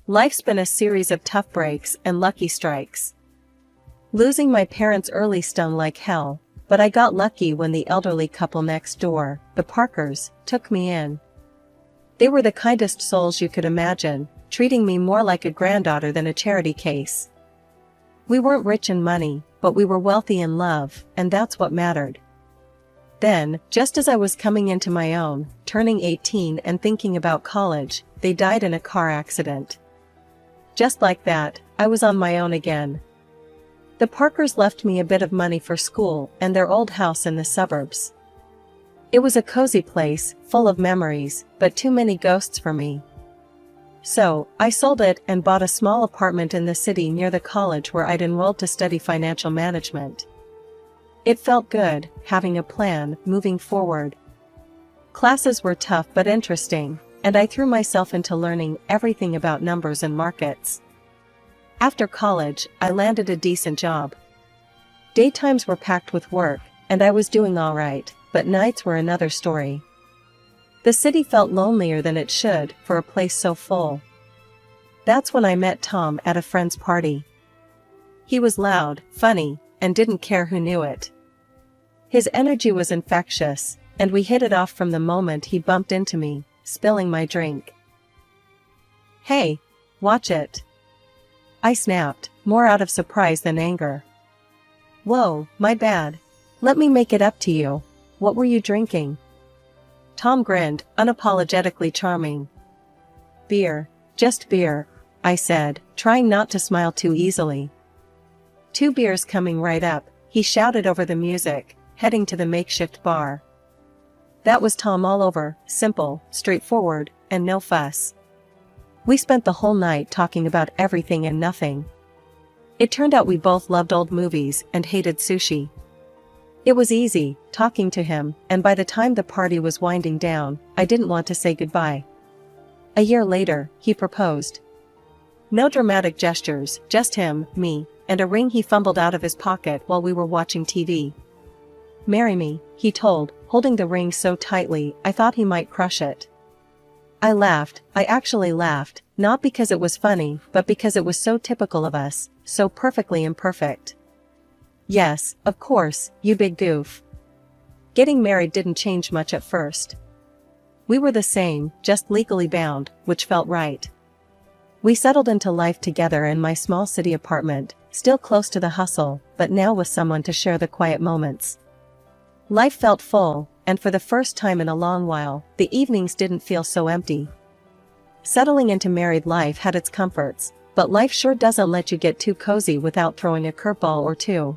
Life's been a series of tough breaks and lucky strikes. Losing my parents early stung like hell, but I got lucky when the elderly couple next door, the Parkers, took me in. They were the kindest souls you could imagine, treating me more like a granddaughter than a charity case. We weren't rich in money, but we were wealthy in love, and that's what mattered. Then, just as I was coming into my own, turning 18 and thinking about college, they died in a car accident. Just like that, I was on my own again. The Parkers left me a bit of money for school and their old house in the suburbs. It was a cozy place, full of memories, but too many ghosts for me. So, I sold it and bought a small apartment in the city near the college where I'd enrolled to study financial management. It felt good, having a plan, moving forward. Classes were tough but interesting, and I threw myself into learning everything about numbers and markets. After college, I landed a decent job. Daytimes were packed with work, and I was doing all right, but nights were another story. The city felt lonelier than it should for a place so full. That's when I met Tom at a friend's party. He was loud, funny, and didn't care who knew it. His energy was infectious, and we hit it off from the moment he bumped into me, spilling my drink. "Hey, watch it!" I snapped, more out of surprise than anger. "Whoa, my bad. Let me make it up to you. What were you drinking?" Tom grinned, unapologetically charming. "Beer, just beer," I said, trying not to smile too easily. "2 beers coming right up," he shouted over the music, heading to the makeshift bar. That was Tom all over, simple, straightforward, and no fuss. We spent the whole night talking about everything and nothing. It turned out we both loved old movies and hated sushi. It was easy, talking to him, and by the time the party was winding down, I didn't want to say goodbye. A year later, he proposed. No dramatic gestures, just him, me, and a ring he fumbled out of his pocket while we were watching TV. "Marry me," he told, holding the ring so tightly I thought he might crush it. I laughed. I actually laughed, not because it was funny, but because it was so typical of us, so perfectly imperfect. "Yes, of course, you big goof." Getting married didn't change much at first. We were the same, just legally bound, which felt right. We settled into life together in my small city apartment, still close to the hustle, but now with someone to share the quiet moments. Life felt full, and for the first time in a long while, the evenings didn't feel so empty. Settling into married life had its comforts, but life sure doesn't let you get too cozy without throwing a curveball or two.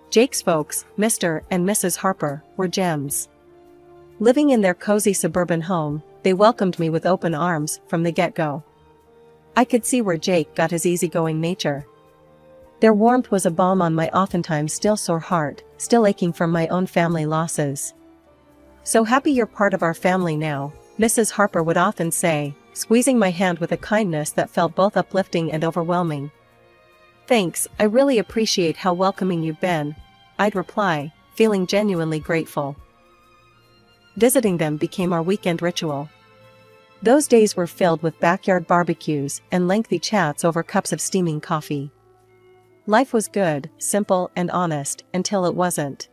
Jake's folks, Mr. and Mrs. Harper, were gems. Living in their cozy suburban home, they welcomed me with open arms from the get-go. I could see where Jake got his easygoing nature. Their warmth was a balm on my oftentimes still sore heart, still aching from my own family losses. "So happy you're part of our family now," Mrs. Harper would often say, squeezing my hand with a kindness that felt both uplifting and overwhelming. "Thanks, I really appreciate how welcoming you've been," I'd reply, feeling genuinely grateful. Visiting them became our weekend ritual. Those days were filled with backyard barbecues and lengthy chats over cups of steaming coffee. Life was good, simple, and honest, until it wasn't.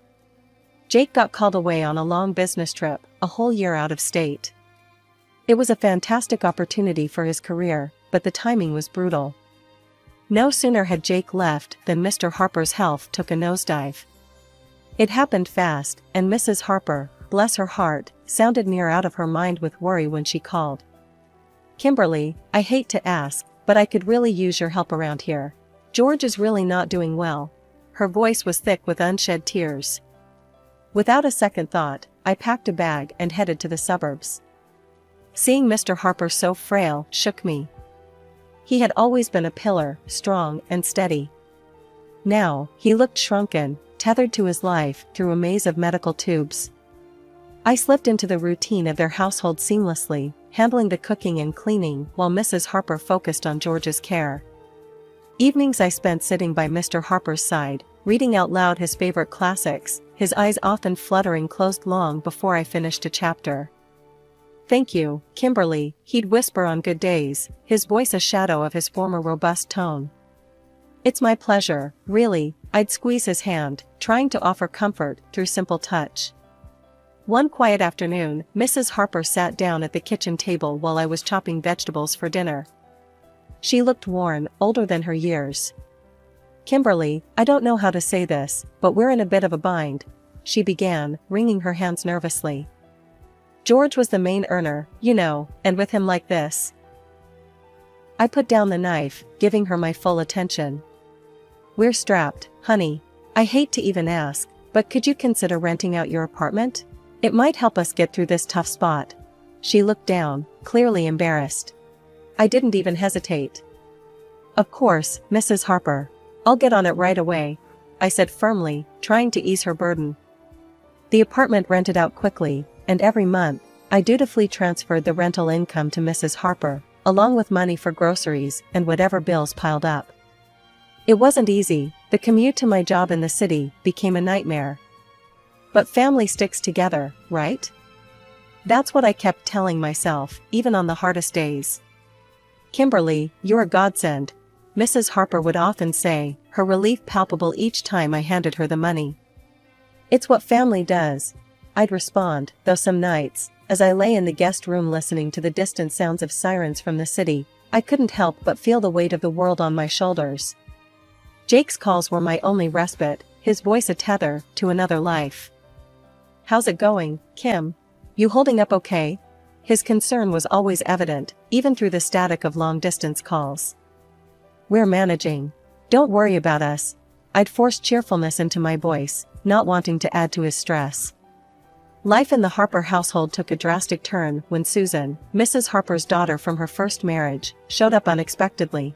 Jake got called away on a long business trip, a whole year out of state. It was a fantastic opportunity for his career, but the timing was brutal. No sooner had Jake left than Mr. Harper's health took a nosedive. It happened fast, and Mrs. Harper, bless her heart, sounded near out of her mind with worry when she called. "Kimberly, I hate to ask, but I could really use your help around here. George is really not doing well." Her voice was thick with unshed tears. Without a second thought, I packed a bag and headed to the suburbs. Seeing Mr. Harper so frail shook me. He had always been a pillar, strong and steady. Now, he looked shrunken, tethered to his life through a maze of medical tubes. I slipped into the routine of their household seamlessly, handling the cooking and cleaning while Mrs. Harper focused on George's care. Evenings I spent sitting by Mr. Harper's side, reading out loud his favorite classics, his eyes often fluttering closed long before I finished a chapter. Thank you, Kimberly, he'd whisper on good days, his voice a shadow of his former robust tone. It's my pleasure, really, I'd squeeze his hand, trying to offer comfort through simple touch. One quiet afternoon, Mrs. Harper sat down at the kitchen table while I was chopping vegetables for dinner. She looked worn, older than her years. Kimberly, I don't know how to say this, but we're in a bit of a bind, she began, wringing her hands nervously. George was the main earner, you know, and with him like this. I put down the knife, giving her my full attention. We're strapped, honey. I hate to even ask, but could you consider renting out your apartment? It might help us get through this tough spot. She looked down, clearly embarrassed. I didn't even hesitate. Of course, Mrs. Harper. I'll get on it right away, I said firmly, trying to ease her burden. The apartment rented out quickly, and every month, I dutifully transferred the rental income to Mrs. Harper, along with money for groceries and whatever bills piled up. It wasn't easy, the commute to my job in the city became a nightmare. But family sticks together, right? That's what I kept telling myself, even on the hardest days. Kimberly, you're a godsend, Mrs. Harper would often say, her relief palpable each time I handed her the money. It's what family does, I'd respond, though some nights, as I lay in the guest room listening to the distant sounds of sirens from the city, I couldn't help but feel the weight of the world on my shoulders. Jake's calls were my only respite, his voice a tether to another life. How's it going, Kim? You holding up okay? His concern was always evident, even through the static of long-distance calls. We're managing. Don't worry about us. I'd forced cheerfulness into my voice, not wanting to add to his stress. Life in the Harper household took a drastic turn when Susan, Mrs. Harper's daughter from her first marriage, showed up unexpectedly.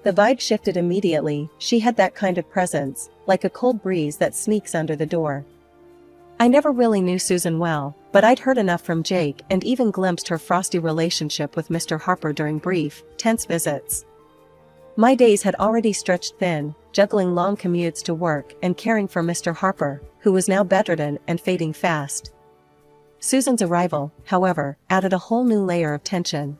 The vibe shifted immediately. She had that kind of presence, like a cold breeze that sneaks under the door. I never really knew Susan well, but I'd heard enough from Jake and even glimpsed her frosty relationship with Mr. Harper during brief, tense visits. My days had already stretched thin, juggling long commutes to work and caring for Mr. Harper, who was now bedridden and fading fast. Susan's arrival, however, added a whole new layer of tension.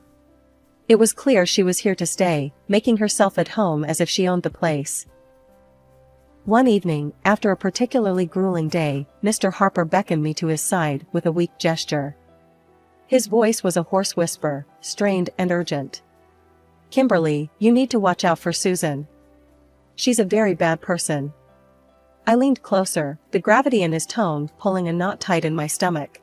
It was clear she was here to stay, making herself at home as if she owned the place. One evening, after a particularly grueling day, Mr. Harper beckoned me to his side with a weak gesture. His voice was a hoarse whisper, strained and urgent. Kimberly, you need to watch out for Susan. She's a very bad person. I leaned closer, the gravity in his tone pulling a knot tight in my stomach.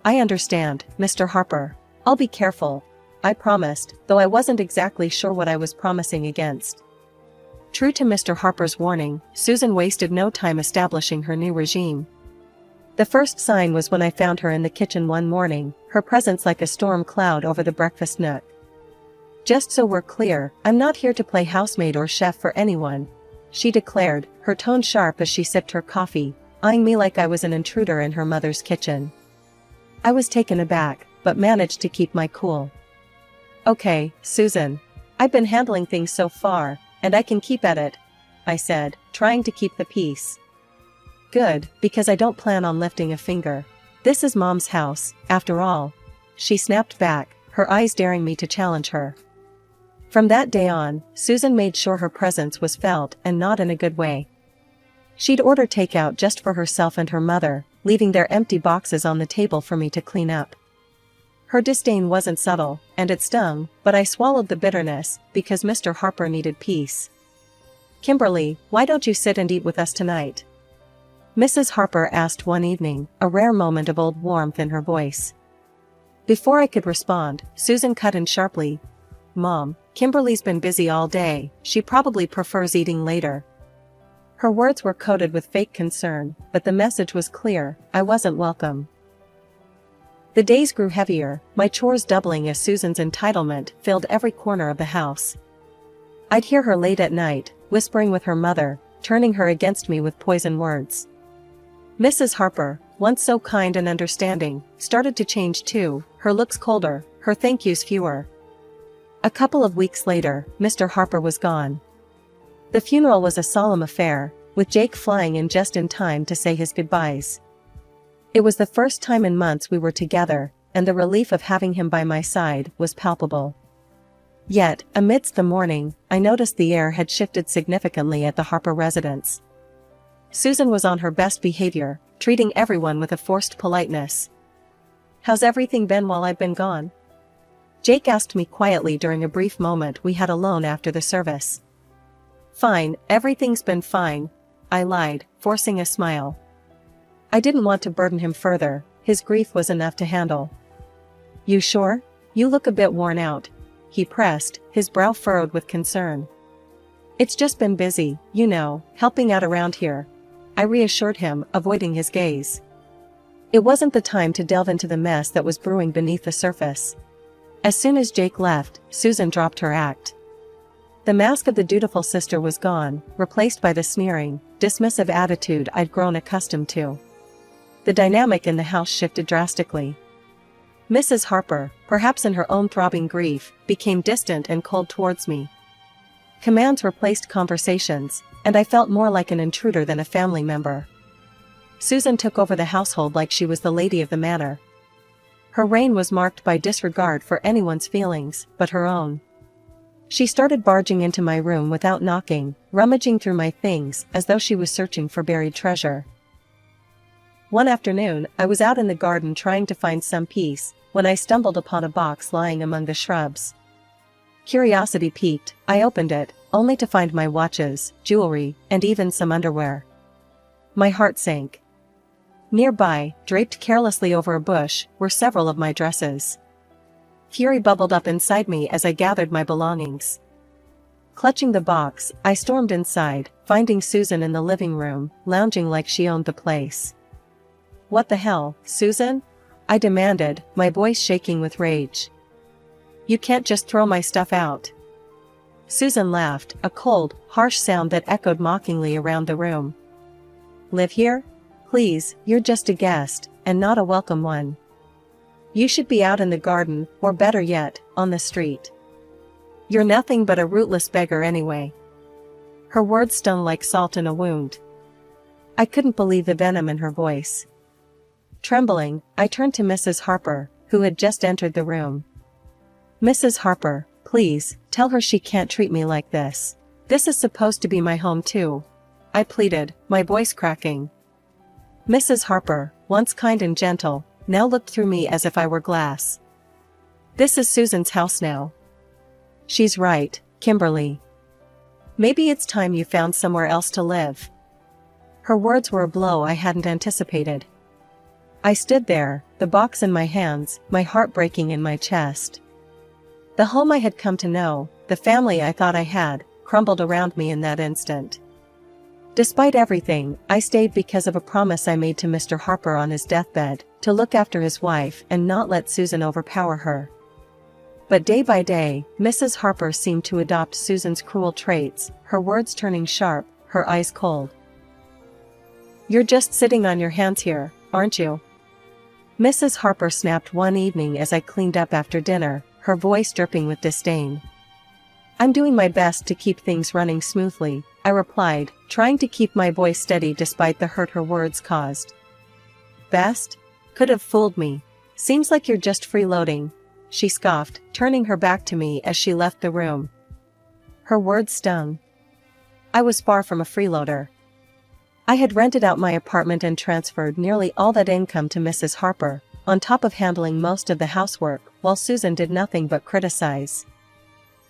I understand, Mr. Harper. I'll be careful, I promised, though I wasn't exactly sure what I was promising against. True to Mr. Harper's warning, Susan wasted no time establishing her new regime. The first sign was when I found her in the kitchen one morning, her presence like a storm cloud over the breakfast nook. Just so we're clear, I'm not here to play housemaid or chef for anyone, she declared, her tone sharp as she sipped her coffee, eyeing me like I was an intruder in her mother's kitchen. I was taken aback, but managed to keep my cool. Okay, Susan. I've been handling things so far, and I can keep at it, I said, trying to keep the peace. Good, because I don't plan on lifting a finger. This is Mom's house, after all. She snapped back, her eyes daring me to challenge her. From that day on, Susan made sure her presence was felt and not in a good way. She'd order takeout just for herself and her mother, leaving their empty boxes on the table for me to clean up. Her disdain wasn't subtle, and it stung, but I swallowed the bitterness, because Mr. Harper needed peace. Kimberly, why don't you sit and eat with us tonight? Mrs. Harper asked one evening, a rare moment of old warmth in her voice. Before I could respond, Susan cut in sharply. Mom, Kimberly's been busy all day, she probably prefers eating later. Her words were coated with fake concern, but the message was clear, I wasn't welcome. The days grew heavier, my chores doubling as Susan's entitlement filled every corner of the house. I'd hear her late at night, whispering with her mother, turning her against me with poison words. Mrs. Harper, once so kind and understanding, started to change too, her looks colder, her thank yous fewer. A couple of weeks later, Mr. Harper was gone. The funeral was a solemn affair, with Jake flying in just in time to say his goodbyes. It was the first time in months we were together, and the relief of having him by my side was palpable. Yet, amidst the mourning, I noticed the air had shifted significantly at the Harper residence. Susan was on her best behavior, treating everyone with a forced politeness. "How's everything been while I've been gone?" Jake asked me quietly during a brief moment we had alone after the service. "Fine, everything's been fine," I lied, forcing a smile. I didn't want to burden him further, his grief was enough to handle. "You sure? You look a bit worn out," he pressed, his brow furrowed with concern. "It's just been busy, you know, helping out around here," I reassured him, avoiding his gaze. It wasn't the time to delve into the mess that was brewing beneath the surface. As soon as Jake left, Susan dropped her act. The mask of the dutiful sister was gone, replaced by the sneering, dismissive attitude I'd grown accustomed to. The dynamic in the house shifted drastically. Mrs. Harper, perhaps in her own throbbing grief, became distant and cold towards me. Commands replaced conversations, and I felt more like an intruder than a family member. Susan took over the household like she was the lady of the manor. Her reign was marked by disregard for anyone's feelings but her own. She started barging into my room without knocking, rummaging through my things as though she was searching for buried treasure. One afternoon, I was out in the garden trying to find some peace, when I stumbled upon a box lying among the shrubs. Curiosity piqued, I opened it, only to find my watches, jewelry, and even some underwear. My heart sank. Nearby, draped carelessly over a bush, were several of my dresses. Fury bubbled up inside me as I gathered my belongings. Clutching the box, I stormed inside, finding Susan in the living room, lounging like she owned the place. "What the hell, Susan?" I demanded, my voice shaking with rage. "You can't just throw my stuff out." Susan laughed, a cold, harsh sound that echoed mockingly around the room. "Live here? Please, you're just a guest, and not a welcome one. You should be out in the garden, or better yet, on the street. You're nothing but a rootless beggar anyway." Her words stung like salt in a wound. I couldn't believe the venom in her voice. Trembling, I turned to Mrs. Harper, who had just entered the room. "Mrs. Harper, please, tell her she can't treat me like this. This is supposed to be my home too," I pleaded, my voice cracking. Mrs. Harper, once kind and gentle, now looked through me as if I were glass. "This is Susan's house now." "She's right, Kimberly. Maybe it's time you found somewhere else to live." Her words were a blow I hadn't anticipated. I stood there, the box in my hands, my heart breaking in my chest. The home I had come to know, the family I thought I had, crumbled around me in that instant. Despite everything, I stayed because of a promise I made to Mr. Harper on his deathbed, to look after his wife and not let Susan overpower her. But day by day, Mrs. Harper seemed to adopt Susan's cruel traits, her words turning sharp, her eyes cold. "You're just sitting on your hands here, aren't you?" Mrs. Harper snapped one evening as I cleaned up after dinner, her voice dripping with disdain. "I'm doing my best to keep things running smoothly," I replied, trying to keep my voice steady despite the hurt her words caused. "Best? Could have fooled me. Seems like you're just freeloading," she scoffed, turning her back to me as she left the room. Her words stung. I was far from a freeloader. I had rented out my apartment and transferred nearly all that income to Mrs. Harper, on top of handling most of the housework, while Susan did nothing but criticize.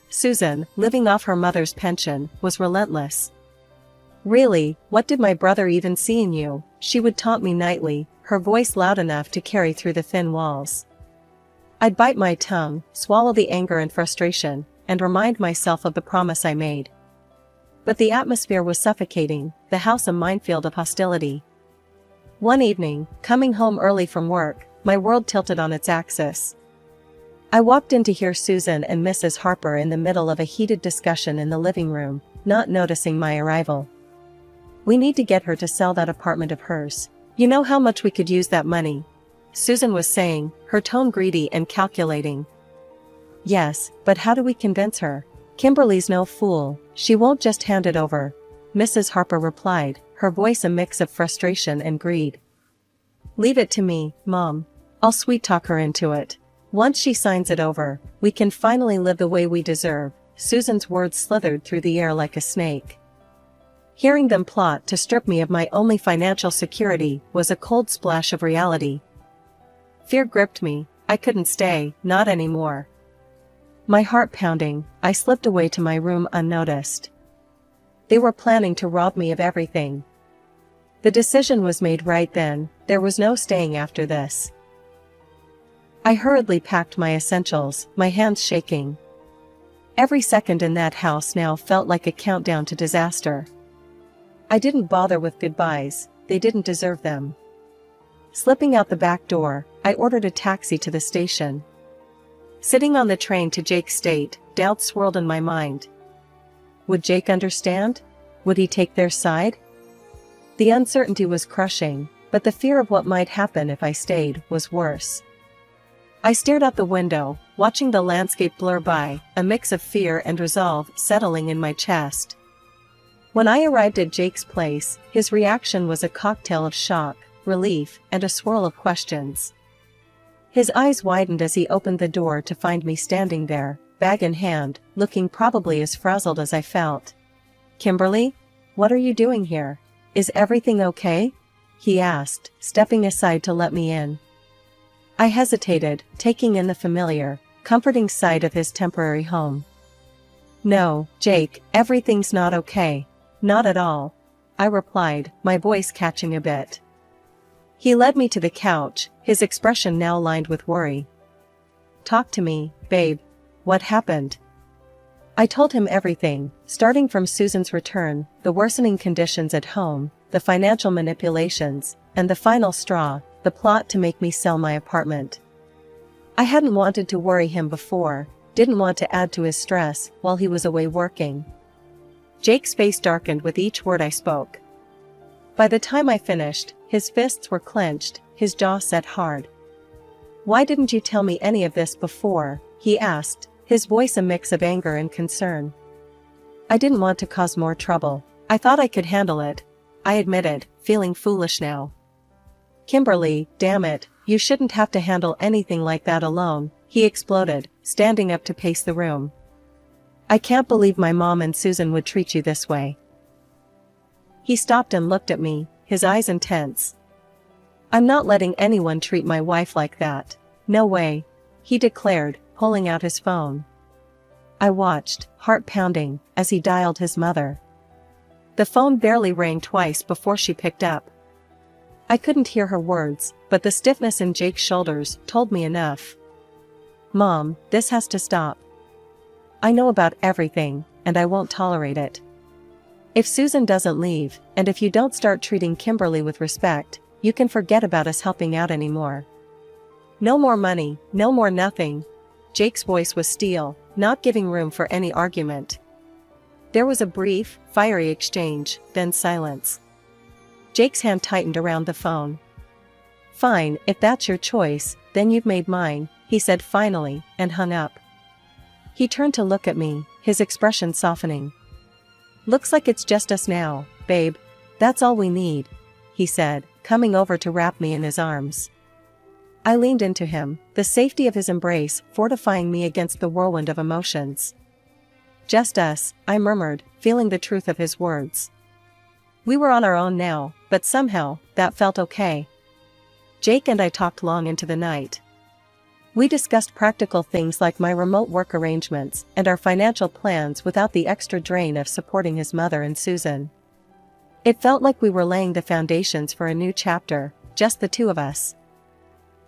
Susan, living off her mother's pension, was relentless. "Really, what did my brother even see in you?" she would taunt me nightly, her voice loud enough to carry through the thin walls. I'd bite my tongue, swallow the anger and frustration, and remind myself of the promise I made. But the atmosphere was suffocating, the house a minefield of hostility. One evening, coming home early from work, my world tilted on its axis. I walked in to hear Susan and Mrs. Harper in the middle of a heated discussion in the living room, not noticing my arrival. "We need to get her to sell that apartment of hers. You know how much we could use that money," Susan was saying, her tone greedy and calculating. "Yes, but how do we convince her? Kimberly's no fool, she won't just hand it over," Mrs. Harper replied, her voice a mix of frustration and greed. "Leave it to me, Mom. I'll sweet talk her into it. Once she signs it over, we can finally live the way we deserve." Susan's words slithered through the air like a snake. Hearing them plot to strip me of my only financial security was a cold splash of reality. Fear gripped me. I couldn't stay, not anymore. My heart pounding, I slipped away to my room unnoticed. They were planning to rob me of everything. The decision was made right then, there was no staying after this. I hurriedly packed my essentials, my hands shaking. Every second in that house now felt like a countdown to disaster. I didn't bother with goodbyes, they didn't deserve them. Slipping out the back door, I ordered a taxi to the station. Sitting on the train to Jake's state, doubts swirled in my mind. Would Jake understand? Would he take their side? The uncertainty was crushing, but the fear of what might happen if I stayed was worse. I stared out the window, watching the landscape blur by, a mix of fear and resolve settling in my chest. When I arrived at Jake's place, his reaction was a cocktail of shock, relief, and a swirl of questions. His eyes widened as he opened the door to find me standing there, bag in hand, looking probably as frazzled as I felt. "Kimberly? What are you doing here? Is everything okay?" he asked, stepping aside to let me in. I hesitated, taking in the familiar, comforting sight of his temporary home. "No, Jake, everything's not okay. Not at all," I replied, my voice catching a bit. He led me to the couch, his expression now lined with worry. "Talk to me, babe. What happened?" I told him everything, starting from Susan's return, the worsening conditions at home, the financial manipulations, and the final straw, the plot to make me sell my apartment. I hadn't wanted to worry him before, didn't want to add to his stress while he was away working. Jake's face darkened with each word I spoke. By the time I finished, his fists were clenched, his jaw set hard. "Why didn't you tell me any of this before?" he asked, his voice a mix of anger and concern. "I didn't want to cause more trouble. I thought I could handle it," I admitted, feeling foolish now. "Kimberly, damn it, you shouldn't have to handle anything like that alone," he exploded, standing up to pace the room. "I can't believe my mom and Susan would treat you this way." He stopped and looked at me, his eyes intense. "I'm not letting anyone treat my wife like that. No way," he declared, pulling out his phone. I watched, heart pounding, as he dialed his mother. The phone barely rang twice before she picked up. I couldn't hear her words, but the stiffness in Jake's shoulders told me enough. "Mom, this has to stop. I know about everything, and I won't tolerate it. If Susan doesn't leave, and if you don't start treating Kimberly with respect, you can forget about us helping out anymore. No more money, no more nothing." Jake's voice was steel, not giving room for any argument. There was a brief, fiery exchange, then silence. Jake's hand tightened around the phone. "Fine, if that's your choice, then you've made mine," he said finally, and hung up. He turned to look at me, his expression softening. "Looks like it's just us now, babe. That's all we need," he said, coming over to wrap me in his arms. I leaned into him, the safety of his embrace fortifying me against the whirlwind of emotions. "Just us," I murmured, feeling the truth of his words. We were on our own now, but somehow, that felt okay. Jake and I talked long into the night. We discussed practical things like my remote work arrangements and our financial plans without the extra drain of supporting his mother and Susan. It felt like we were laying the foundations for a new chapter, just the two of us.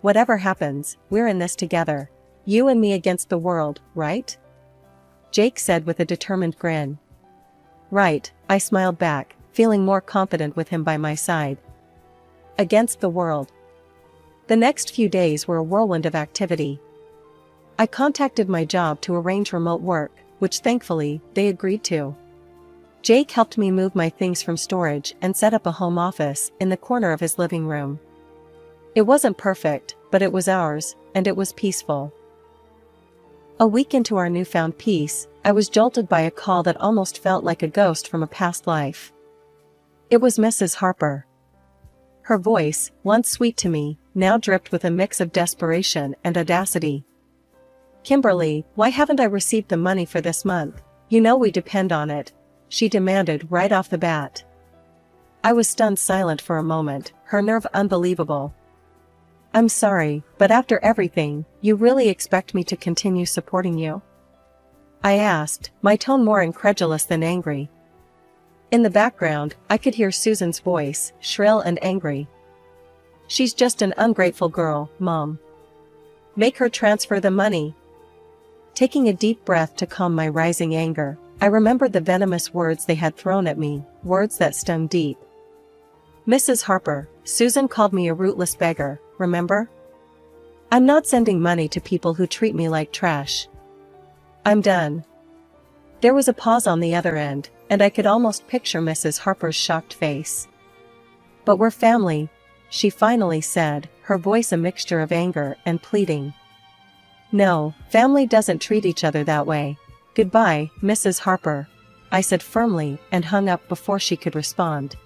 "Whatever happens, we're in this together. You and me against the world, right?" Jake said with a determined grin. "Right," I smiled back, feeling more confident with him by my side. Against the world. The next few days were a whirlwind of activity. I contacted my job to arrange remote work, which thankfully, they agreed to. Jake helped me move my things from storage and set up a home office in the corner of his living room. It wasn't perfect, but it was ours, and it was peaceful. A week into our newfound peace, I was jolted by a call that almost felt like a ghost from a past life. It was Mrs. Harper. Her voice, once sweet to me, now dripped with a mix of desperation and audacity. "Kimberly, why haven't I received the money for this month? You know we depend on it," she demanded right off the bat. I was stunned silent for a moment, her nerve unbelievable. "I'm sorry, but after everything, you really expect me to continue supporting you?" I asked, my tone more incredulous than angry. In the background, I could hear Susan's voice, shrill and angry. "She's just an ungrateful girl, Mom. Make her transfer the money." Taking a deep breath to calm my rising anger, I remembered the venomous words they had thrown at me, words that stung deep. "Mrs. Harper, Susan called me a rootless beggar, remember? I'm not sending money to people who treat me like trash. I'm done." There was a pause on the other end, and I could almost picture Mrs. Harper's shocked face. "But we're family," she finally said, her voice a mixture of anger and pleading. "No, family doesn't treat each other that way. Goodbye, Mrs. Harper," I said firmly and hung up before she could respond.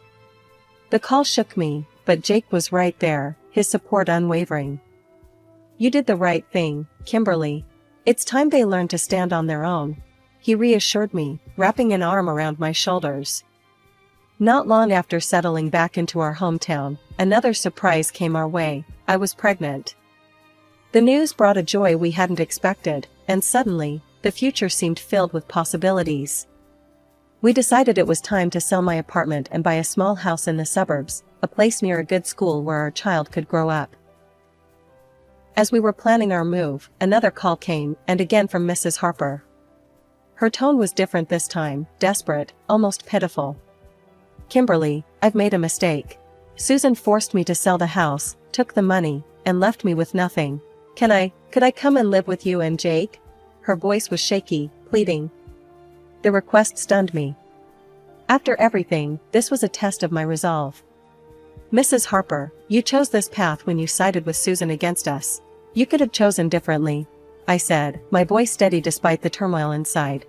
The call shook me, but Jake was right there, his support unwavering. "You did the right thing, Kimberly. It's time they learned to stand on their own," he reassured me, wrapping an arm around my shoulders. Not long after settling back into our hometown, another surprise came our way. I was pregnant. The news brought a joy we hadn't expected, and suddenly, the future seemed filled with possibilities. We decided it was time to sell my apartment and buy a small house in the suburbs, a place near a good school where our child could grow up. As we were planning our move, another call came, and again from Mrs. Harper. Her tone was different this time, desperate, almost pitiful. "Kimberly, I've made a mistake. Susan forced me to sell the house, took the money, and left me with nothing. Could I come and live with you and Jake?" Her voice was shaky, pleading. The request stunned me. After everything, this was a test of my resolve. "Mrs. Harper, you chose this path when you sided with Susan against us. You could have chosen differently," I said, my voice steady despite the turmoil inside.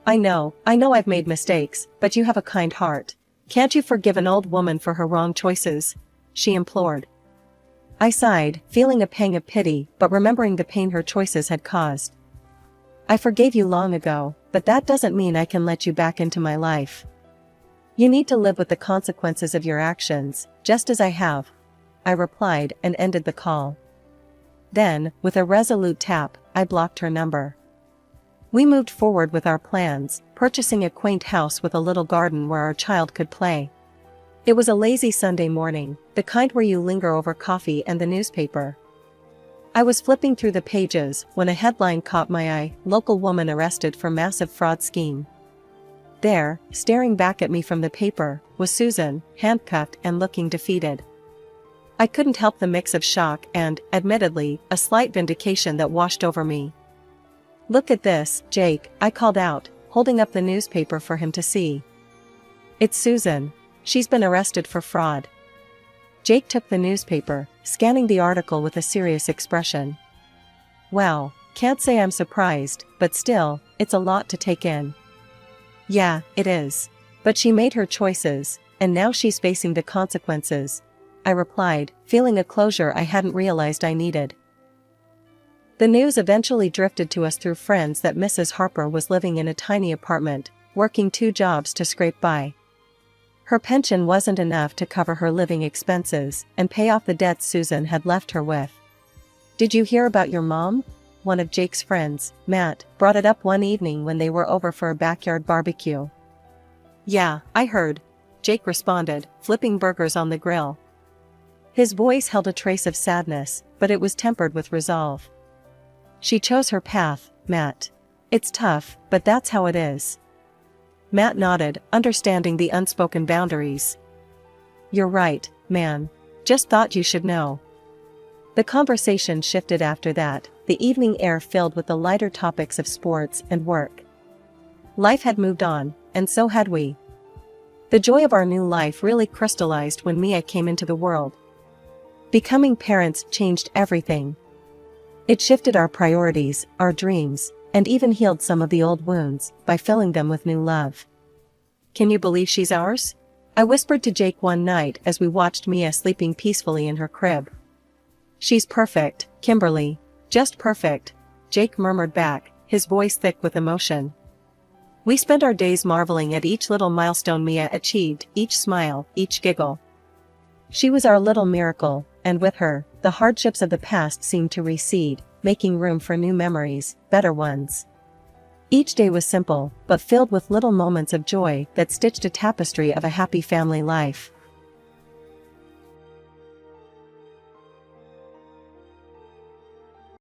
I know I've made mistakes, but you have a kind heart. Can't you forgive an old woman for her wrong choices?" she implored. I sighed, feeling a pang of pity, but remembering the pain her choices had caused. "I forgave you long ago, but that doesn't mean I can let you back into my life. You need to live with the consequences of your actions, just as I have," I replied and ended the call. Then, with a resolute tap, I blocked her number. We moved forward with our plans, purchasing a quaint house with a little garden where our child could play. It was a lazy Sunday morning, the kind where you linger over coffee and the newspaper. I was flipping through the pages when a headline caught my eye: "Local woman arrested for massive fraud scheme." There, staring back at me from the paper, was Susan, handcuffed and looking defeated. I couldn't help the mix of shock and, admittedly, a slight vindication that washed over me. "Look at this, Jake," I called out, holding up the newspaper for him to see. "It's Susan. She's been arrested for fraud." Jake took the newspaper, scanning the article with a serious expression. "Well, can't say I'm surprised, but still, it's a lot to take in." "Yeah, it is. But she made her choices, and now she's facing the consequences," I replied, feeling a closure I hadn't realized I needed. The news eventually drifted to us through friends that Mrs. Harper was living in a tiny apartment, working 2 jobs to scrape by. Her pension wasn't enough to cover her living expenses and pay off the debts Susan had left her with. "Did you hear about your mom?" One of Jake's friends, Matt, brought it up one evening when they were over for a backyard barbecue. "Yeah, I heard," Jake responded, flipping burgers on the grill. His voice held a trace of sadness, but it was tempered with resolve. "She chose her path, Matt. It's tough, but that's how it is." Matt nodded, understanding the unspoken boundaries. "You're right, man. Just thought you should know." The conversation shifted after that, the evening air filled with the lighter topics of sports and work. Life had moved on, and so had we. The joy of our new life really crystallized when Mia came into the world. Becoming parents changed everything. It shifted our priorities, our dreams, and even healed some of the old wounds by filling them with new love. "Can you believe she's ours?" I whispered to Jake one night as we watched Mia sleeping peacefully in her crib. "She's perfect, Kimberly. Just perfect," Jake murmured back, his voice thick with emotion. We spent our days marveling at each little milestone Mia achieved, each smile, each giggle. She was our little miracle, and with her, the hardships of the past seemed to recede, making room for new memories, better ones. Each day was simple, but filled with little moments of joy that stitched a tapestry of a happy family life.